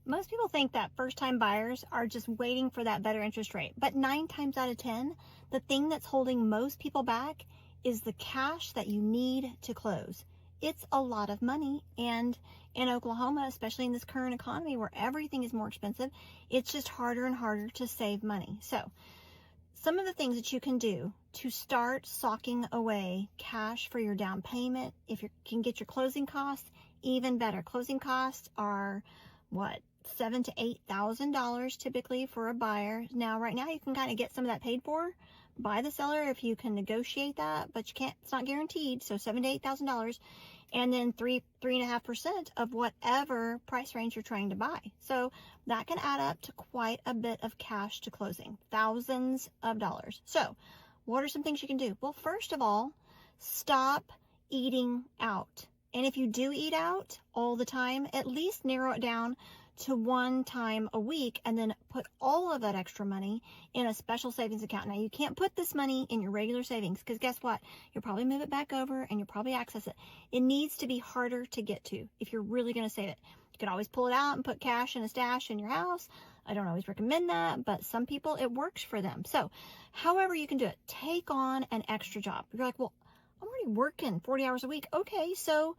Most people think that first-time buyers are just waiting for that better interest rate, but 9 times out of 10, the thing that's holding most people back is the cash that you need to close. It's a lot of money, and in Oklahoma, especially in this current economy where everything is more expensive, it's just harder and harder to save money. So some of the things that you can do to start socking away cash for your down payment, if you can get your closing costs, even better. Closing costs are what, $7,000 to $8,000 typically for a buyer. Now, right now, you can kind of get some of that paid for by the seller if you can negotiate that, but you can't. It's not guaranteed. So $7,000 to $8,000, and then 3.5% of whatever price range you're trying to buy. So that can add up to quite a bit of cash to closing, thousands of dollars. So what are some things you can do? Well, first of all, stop eating out. And if you do eat out all the time, at least narrow it down to one time a week, and then put all of that extra money in a special savings account. Now, you can't put this money in your regular savings because guess what? You'll probably move it back over and you'll probably access it. It needs to be harder to get to if you're really going to save it. You could always pull it out and put cash in a stash in your house. I don't always recommend that, but some people, it works for them. So however you can do it, take on an extra job. You're like, well, I'm already working 40 hours a week. Okay, so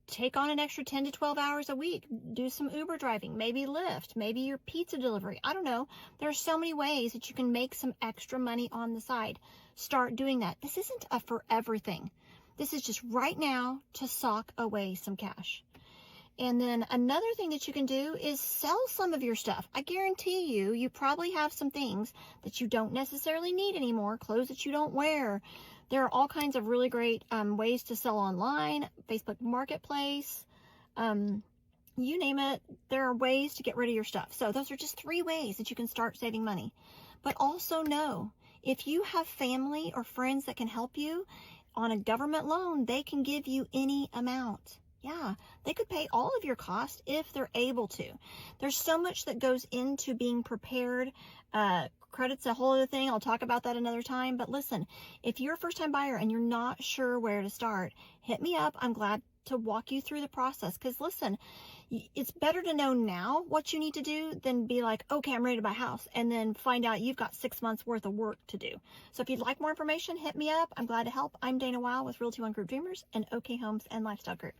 take on an extra 10 to 12 hours a week. Do some Uber driving, maybe Lyft, maybe your pizza delivery. I don't know. There are so many ways that you can make some extra money on the side. Start doing that. This isn't a forever thing. This is just right now to sock away some cash. And then another thing that you can do is sell some of your stuff. I guarantee you probably have some things that you don't necessarily need anymore, clothes that you don't wear. There are all kinds of really great ways to sell online, Facebook Marketplace, you name it. There are ways to get rid of your stuff. So those are just 3 ways that you can start saving money. But also know, if you have family or friends that can help you on a government loan, they can give you any amount. Yeah, they could pay all of your costs if they're able to. There's so much that goes into being prepared. Credit's a whole other thing. I'll talk about that another time. But listen, if you're a first-time buyer and you're not sure where to start, hit me up. I'm glad to walk you through the process. Because listen, it's better to know now what you need to do than be like, okay, I'm ready to buy a house, and then find out you've got 6 months worth of work to do. So if you'd like more information, hit me up. I'm glad to help. I'm Dana Weil with Realty One Group Dreamers and OK Homes and Lifestyle Group.